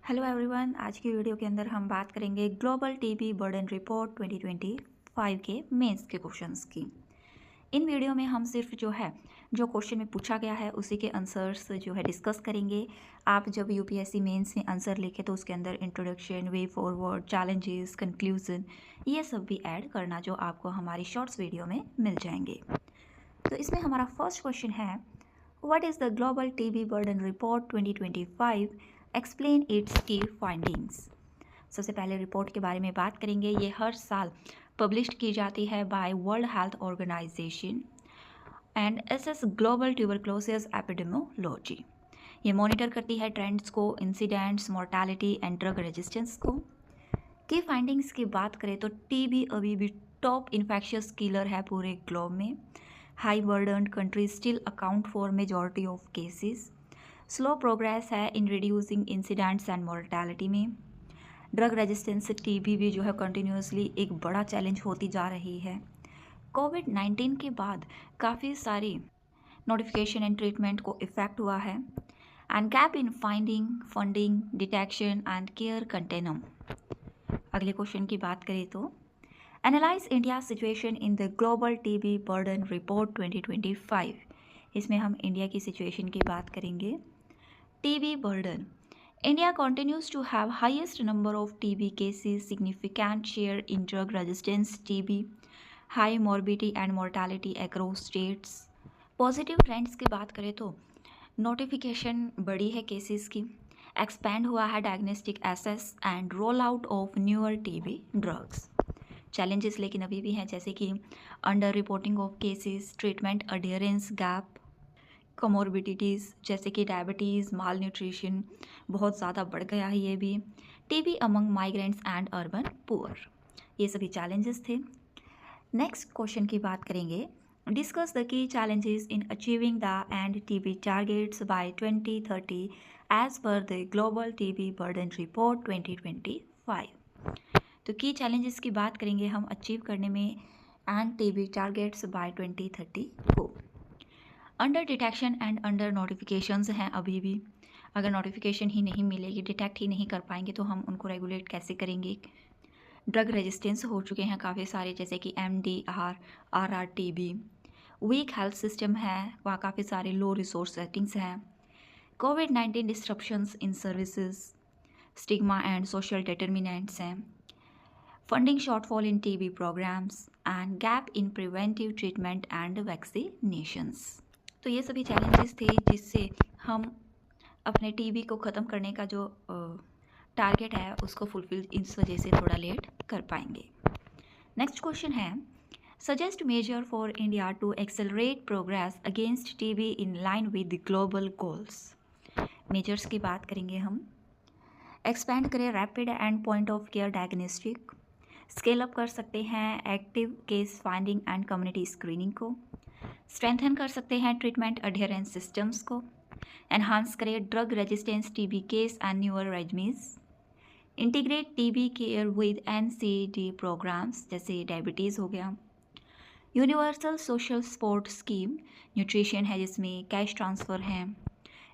Hello everyone, आज की video के अंदर हम बात करेंगे ग्लोबल टीबी बर्डन रिपोर्ट 2025 के मेंस के क्वेश्चंस की। इन वीडियो में हम सिर्फ जो क्वेश्चन में पूछा गया है उसी के आंसर्स डिस्कस करेंगे। आप जब यूपीएससी मेंस में आंसर लिखे तो उसके अंदर introduction, way forward, challenges, conclusion ये सब भी ऐड करना, जो आपको हमारी शॉर्ट्स वीडियो में मिल जाएंगे। तो इसमें हमारा फर्स्ट क्वेश्चन है, what is the global TB burden report 2025, explain it's की फाइंडिंग्स। सबसे पहले रिपोर्ट के बारे में बात करेंगे। ये हर साल पब्लिश की जाती है by World Health Organization and एसएस ग्लोबल ट्यूबरक्लोसिस एपिडेमोलॉजी। ये मॉनिटर करती है ट्रेंड्स को, incidents, mortality and drug resistance को। की फाइंडिंग्स की बात करें तो टीबी अभी भी टॉप इन्फेक्शियस किलर है पूरे ग्लोब में। High burden countries still account for majority of cases. Slow progress है in reducing incidents and mortality में। ड्रग रेजिस्टेंस टीबी भी कंटिन्यूसली एक बड़ा चैलेंज होती जा रही है। कोविड-19 के बाद काफ़ी सारी नोटिफिकेशन एंड ट्रीटमेंट को इफेक्ट हुआ है। And gap in finding, funding, detection and care continuum. अगले क्वेश्चन की बात करें तो, analyse India situation in the global TB burden report 2025। इसमें हम इंडिया की सिचुएशन की बात करेंगे। TB burden. India continues to have highest number of TB cases, significant share in drug resistance TB, high morbidity and mortality across states. Positive trends की बात करें तो नोटिफिकेशन बढ़ी है केसेस की, एक्सपैंड हुआ है diagnostic access and roll out of newer TB drugs. Challenges लेकिन अभी भी हैं, जैसे कि under reporting of cases, treatment adherence gap, comorbidities जैसे कि डायबिटीज़, माल न्यूट्रिशन बहुत ज़्यादा बढ़ गया है। ये भी TB among migrants and urban poor, ये सभी चैलेंजेस थे। नेक्स्ट क्वेश्चन की बात करेंगे, discuss the key challenges in achieving the end TB targets by 2030 as per the global TB burden report 2025। तो की चैलेंजेस की बात करेंगे हम अचीव करने में एंड टीबी टारगेट्स बाय 2030 को। Under detection and under notifications हैं अभी भी। अगर नोटिफिकेशन ही नहीं मिलेगी, डिटेक्ट ही नहीं कर पाएंगे तो हम उनको रेगुलेट कैसे करेंगे। ड्रग रेजिस्टेंस हो चुके हैं काफ़ी सारे, जैसे कि MDR, RRTB। Weak health system है, वहाँ काफ़ी सारे लो रिसोर्स सेटिंग्स हैं। कोविड-19 disruptions in services, stigma and social determinants हैं। Funding shortfall in TB programmes and gap in preventive treatment and vaccinations. तो ये सभी चैलेंजेस थे जिससे हम अपने TB को ख़त्म करने का जो टारगेट है उसको फुलफिल इस वजह से थोड़ा लेट कर पाएंगे। नेक्स्ट क्वेश्चन है, suggest measure for India to accelerate progress against TB in line with global goals. Measures की बात करेंगे हम। एक्सपेंड करें rapid and point of care diagnostic. Scale up कर सकते हैं active case finding and community screening को। स्ट्रेंथन कर सकते हैं ट्रीटमेंट अडेयरेंस सिस्टम्स को। एनहांस करें drug resistance TB case and newer regimes. Integrate TB care with NCD programmes, जैसे डायबिटीज़ हो गया। Universal social support scheme, nutrition है जिसमें कैश ट्रांसफ़र है।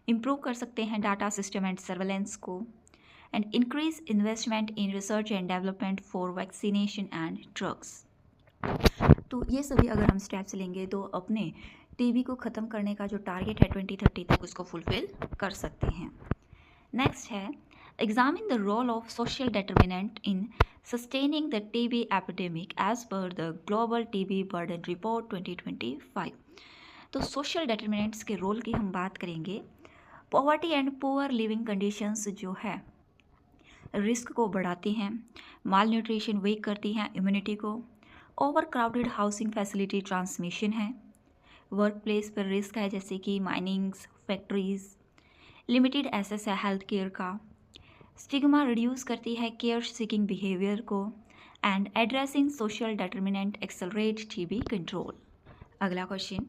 इम्प्रूव कर सकते हैं डाटा सिस्टम एंड सर्वेलेंस को। And increase investment in research and development for vaccination and drugs. तो ये सभी अगर हम स्टेप्स लेंगे तो अपने TB को ख़त्म करने का जो टारगेट है 2030 तक उसको फुलफिल कर सकते हैं। नेक्स्ट है, examine the role of social determinant in sustaining the TB epidemic as per the global TB burden report 2025। तो सोशल डिटर्मिनेंट्स के रोल की हम बात करेंगे। Poverty and poor leaving conditions जो है रिस्क को बढ़ाती हैं। माल न्यूट्रिशन वीक करती हैं इम्यूनिटी को। Over crowded housing facility transmission है। वर्क प्लेस पर रिस्क है, जैसे कि माइनिंग्स, फैक्ट्रीज। लिमिटेड एक्सेस है हेल्थ केयर का। स्टिग्मा रिड्यूस करती है केयर सीकिंग बिहेवियर को। And addressing social determinant accelerate TB control. अगला क्वेश्चन,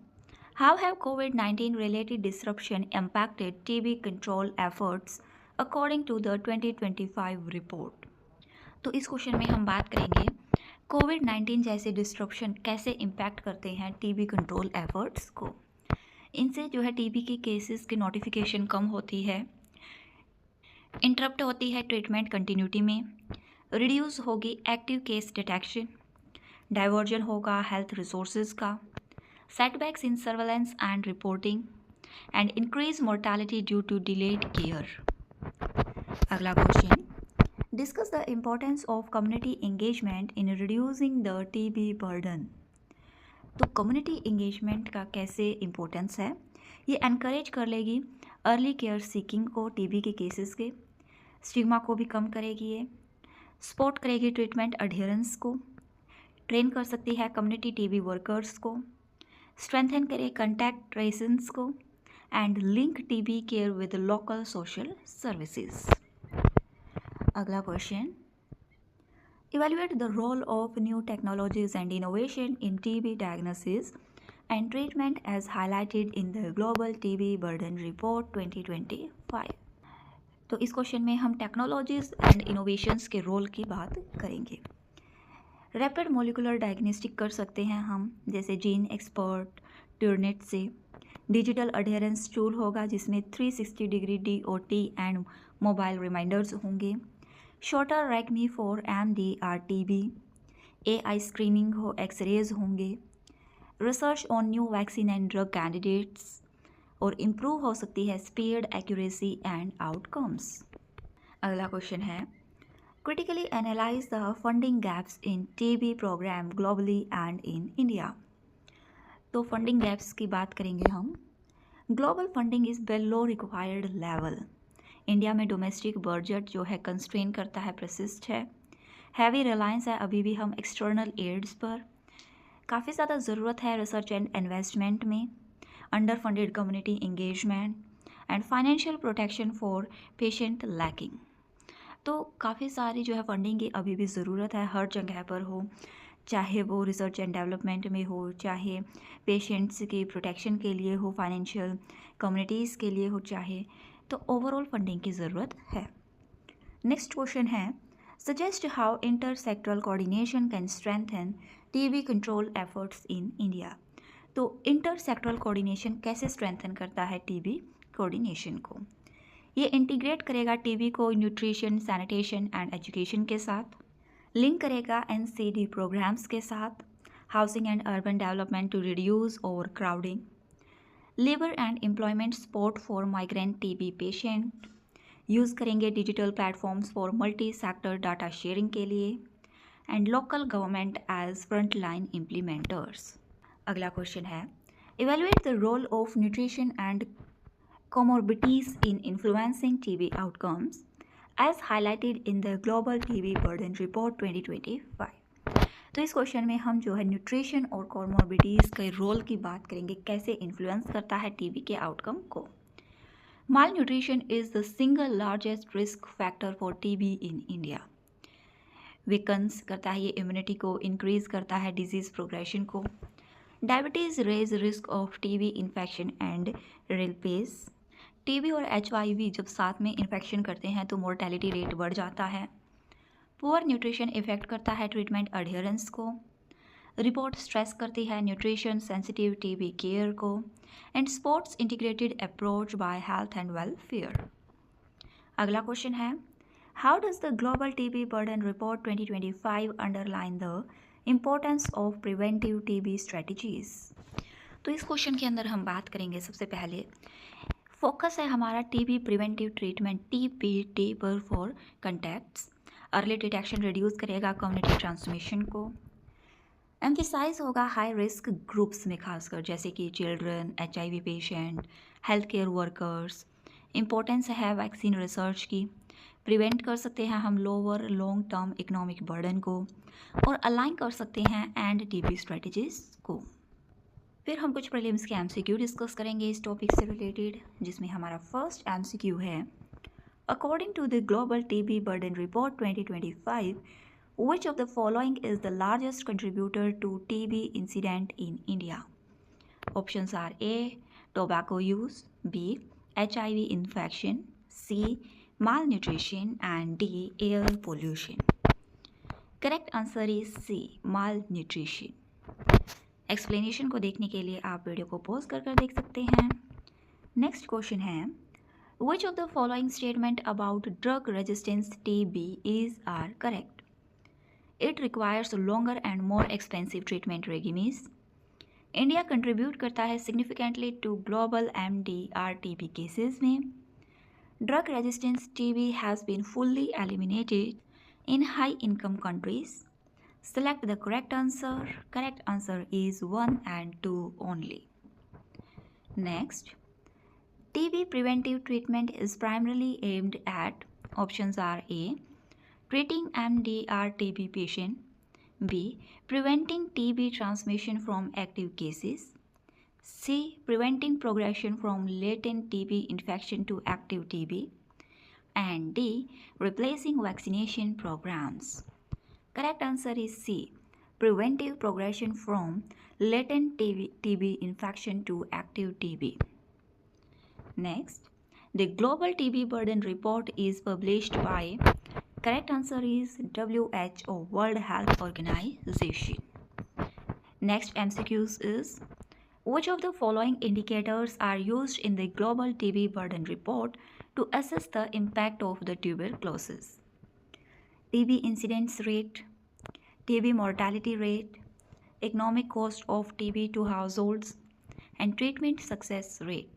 हाउ हैव कोविड-19 related disruption impacted TB control efforts according to the 2025 report. तो इस question में हम बात करेंगे कोविड-19 जैसे डिस्ट्रप्शन कैसे इम्पैक्ट करते हैं TB कंट्रोल एफर्ट्स को। इनसे TB के केसेस की नोटिफिकेशन कम होती है, इंटरप्ट होती है ट्रीटमेंट कंटिन्यूटी में, रिड्यूस होगी एक्टिव केस डिटेक्शन, डाइवर्जन होगा हेल्थ रिसोर्सेज का, setbacks in surveillance and reporting and increase mortality due to delayed care. अगला question, discuss the importance of community engagement in reducing the TB burden. तो community engagement का कैसे importance है, ये encourage कर लेगी अर्ली केयर सीकिंग को TB के केसेस के, स्टिग्मा को भी कम करेगी, ये सपोर्ट करेगी ट्रीटमेंट अडेरेंस को, ट्रेन कर सकती है कम्युनिटी टीबी वर्कर्स को, स्ट्रेंथन करे कंटैक्ट ट्रेसेस को and link TB care with local social services. अगला question, evaluate the role of new technologies and innovation in TB diagnosis and treatment as highlighted in the global TB burden report 2025। तो इस question में हम technologies and innovations के role की बात करेंगे। Rapid molecular diagnostic कर सकते हैं हम, जैसे जीन एक्सपर्ट ट्यूरनेट से, डिजिटल अडेरेंस टूल होगा जिसमें 360 degree DOT and mobile reminders होंगे, shorter regime for MDR-TB, AI screening हो, एक्सरेज होंगे, research on new vaccine and drug candidates, और इम्प्रूव हो सकती है स्पीड, एक्यूरेसी एंड आउटकम्स। अगला क्वेश्चन है, critically analyse the funding gaps in TB programme globally and in India. तो funding gaps की बात करेंगे हम। Global funding is below required level. India में डोमेस्टिक बजट जो है कंस्ट्रेन करता है, प्रसिस्ट है, हैवी रिलायंस है अभी भी हम एक्सटर्नल एड्स पर, काफ़ी ज़्यादा ज़रूरत है रिसर्च एंड इन्वेस्टमेंट में, under funded community engagement and financial protection for patient lacking. तो काफ़ी सारी जो है फंडिंग की अभी भी ज़रूरत है, हर जगह पर हो, चाहे वो रिसर्च एंड डेवलपमेंट में हो, चाहे पेशेंट्स की प्रोटेक्शन के लिए हो, फाइनेंशियल कम्युनिटीज़ के लिए हो, चाहे, तो ओवरऑल फंडिंग की ज़रूरत है। नेक्स्ट क्वेश्चन है, suggest how inter sectoral coordination can strengthen TB control efforts in India. तो इंटर सेक्टरल कोऑर्डिनेशन कैसे स्ट्रेंथन करता है टीबी कोऑर्डिनेशन को, ये इंटीग्रेट करेगा टीबी को न्यूट्रिशन, सैनिटेशन एंड एजुकेशन के साथ, लिंक करेगा NCD प्रोग्राम्स के साथ, housing and urban development to reduce over crowding, labour and employment support for migrant TB patient, use करेंगे digital platforms for multi sector data sharing के लिए, and local government as front line implementers. अगला question है, evaluate the role of nutrition and comorbidities in influencing TB outcomes as highlighted in the Global TB Burden Report 2025। तो इस question में हम जो है न्यूट्रिशन और कॉमोर्बिडीज़ के रोल की बात करेंगे, कैसे इन्फ्लुएंस करता है टीबी के आउटकम को। Malnutrition is the single largest risk factor for TB in India. Weakens करता है ये इम्यूनिटी को, इंक्रीज करता है डिजीज़ प्रोग्रेशन को, diabetes raise risk of TB infection and relapse. TB और HIV जब साथ में इन्फेक्शन करते हैं तो मोर्टेलिटी रेट बढ़ जाता है। पुअर न्यूट्रिशन इफेक्ट करता है ट्रीटमेंट अडेरेंस को। रिपोर्ट स्ट्रेस करती है न्यूट्रिशन सेंसिटिव टीबी केयर को and sports integrated approach by health and welfare. अगला क्वेश्चन है, how does the global TB burden report 2025 underline the importance of preventive TB strategies. तो इस question के अंदर हम बात करेंगे, सबसे पहले फोकस है हमारा टीबी प्रिवेंटिव ट्रीटमेंट TPT पर for contacts. Early detection reduce करेगा कम्युनिटी ट्रांसमिशन को। एम्फेसाइज होगा हाई रिस्क ग्रुप्स में, खासकर जैसे कि children, HIV patient, health care workers. Importance है वैक्सीन रिसर्च की, प्रिवेंट कर सकते हैं हम lower long term economic burden को और अलाइन कर सकते हैं एंड टीबी स्ट्रेटजीज को। फिर हम कुछ प्रीलिम्स के MCQ डिस्कस करेंगे इस टॉपिक से रिलेटेड, जिसमें हमारा फर्स्ट MCQ है, according to the global TB burden report 2025, which of the following is the largest contributor to TB incident in India? Options are A, tobacco use, B, HIV infection, C, malnutrition, and D, air pollution. Correct answer is C, malnutrition. Explanation को देखने के लिए आप video को pause कर देख सकते हैं। नेक्स्ट क्वेश्चन है, Which of the following statement about drug resistance TB is are correct? It requires longer and more expensive treatment regimes. India contribute करता है significantly to global MDR TB cases में. Drug resistance TB has been fully eliminated in high income countries. Select the correct answer. Correct answer is 1 and 2 only. Next, TB preventive treatment is primarily aimed at options are A. Treating MDR TB patient. B. Preventing TB transmission from active cases. C. Preventing progression from latent TB infection to active TB. And D. Replacing vaccination programs. Correct answer is C. Preventive progression from latent TB infection to active TB. Next, the Global TB Burden Report is published by. Correct answer is WHO, World Health Organization. Next MCQs is, which of the following indicators are used in the Global TB Burden Report to assess the impact of the tuberculosis? TB incidence rate, TB mortality rate, economic cost of TB to households, and treatment success rate.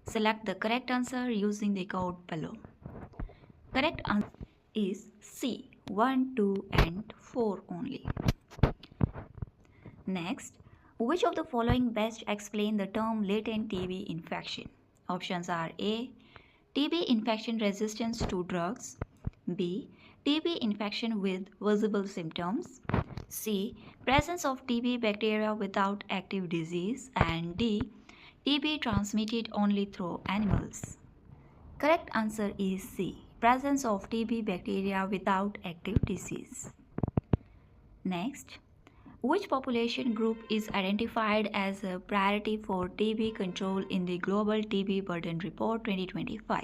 Select the correct answer using the code below. Correct answer is C, 1, 2, and 4 only. Next, which of the following best explain the term latent TB infection? Options are A. TB infection resistance to drugs. B. TB infection with visible symptoms. C. Presence of TB bacteria without active disease. And D. TB transmitted only through animals. Correct answer is C. Presence of TB bacteria without active disease. Next, which population group is identified as a priority for TB control in the Global TB Burden Report 2025?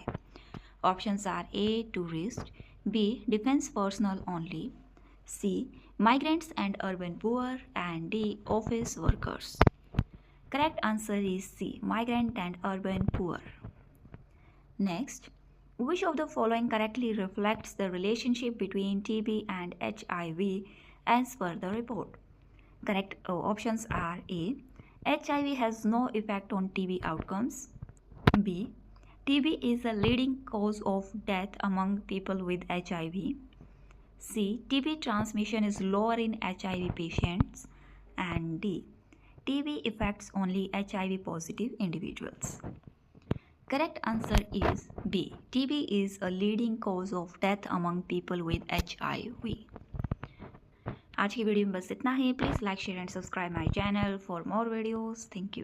Options are A. Tourist, B. Defense personnel only, C. Migrants and urban poor, and D. Office workers. Correct answer is C. Migrant and urban poor. Next, which of the following correctly reflects the relationship between TB and HIV as per the report? Correct options are A. HIV has no effect on TB outcomes. B. TB is the leading cause of death among people with HIV. C. TB transmission is lower in HIV patients. And D. TB affects only HIV positive individuals. Correct answer is B. TB is a leading cause of death among people with HIV. आज की video में बस इतना ही. Please like share and subscribe my channel for more videos. Thank you.